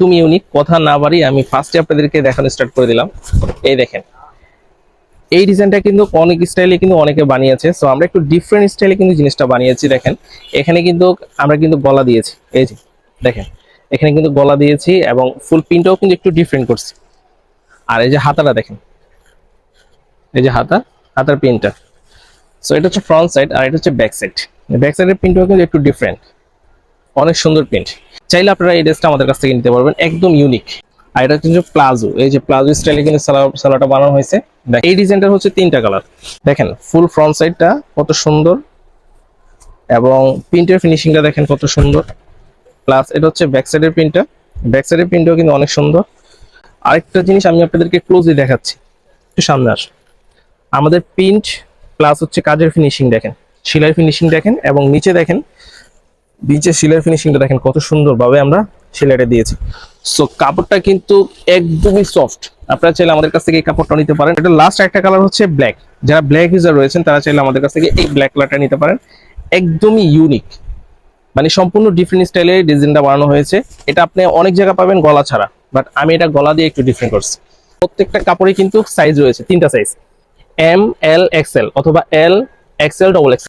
তুমি ইউনিক, কথা না বাড়ি আমি ফার্স্টে আপনাদেরকে দেখানো স্টার্ট করে দিলাম। এই দেখেন, এই ডিজাইনটা কিন্তু অনেক স্টাইলে কিন্তু অনেকে বানিয়েছে, সো আমরা একটু ডিফারেন্ট স্টাইলে কিন্তু জিনিসটা বানিয়েছি। দেখেন এখানে কিন্তু আমরা কিন্তু গলা দিয়েছি, এই যে দেখেন এখানে কিন্তু গলা দিয়েছি এবং ফুল প্রিন্টটাও কিন্তু একটু ডিফারেন্ট করছি। আর এই যে হাতাটা দেখেন, এই যে হাতার প্রিন্টটা। সো এটা হচ্ছে ফ্রন্ট সাইড আর এটা হচ্ছে ব্যাক সাইড। ব্যাক সাইডের প্রিন্টটাও কিন্তু একটু ডিফারেন্ট, অনেক সুন্দর প্রিন্ট। চাইলে আপনারা এই ড্রেসটা আমাদের কাছ থেকে নিতে পারবেন, একদম ইউনিক। আর এটা হচ্ছে প্লাজো, এই যে প্লাজো স্টাইলে কিন্তু সালোয়ারটা বানানো হয়েছে। এই ডিজাইনটার হচ্ছে 3টা কালার। দেখেন ফুল ফ্রন্ট সাইডটা কত সুন্দর এবং প্রিন্টের ফিনিশিংটা দেখেন কত সুন্দর। প্লাস এটা হচ্ছে ব্যাক সাইডের প্রিন্টটা, ব্যাক সাইডের প্রিন্টটাও কিন্তু অনেক সুন্দর। আরেকটা জিনিস আমি আপনাদেরকে ক্লোজলি দেখাচ্ছি, একটু সামনে আস। আমাদের প্রিন্ট প্লাস হচ্ছে কাজের ফিনিশিং দেখেন, সেলাই ফিনিশিং দেখেন এবং নিচে দেখেন, নিচে সেলাই ফিনিশিংটা দেখেন কত সুন্দরভাবে আমরা সেলাইটা দিয়েছি। সো কাপড়টা কিন্তু একদমই সফট। আপনারা চাইলে আমাদের কাছ থেকে এই কাপড়টা নিতে পারেন। এটা লাস্ট একটা কালার হচ্ছে ব্ল্যাক। যারা ব্ল্যাক ইউজার রয়েছেন তারা চাইলে আমাদের কাছ থেকে এই ব্ল্যাক কালারটা নিতে পারেন। একদমই ইউনিক, মানে সম্পূর্ণ ডিফারেন্ট স্টাইলে ডিজাইনটা বানানো হয়েছে। এটা আপনি অনেক জায়গা পাবেন গলা ছাড়া, বাট আমি এটা গলা দিয়ে একটু ডিফারেন্ট করছি। প্রত্যেকটা কাপড়ে কিন্তু সাইজ রয়েছে, 3টা সাইজ, এম, এল, এক্সেল অথবা এল, এক্সেল, ডবল এক্সেল।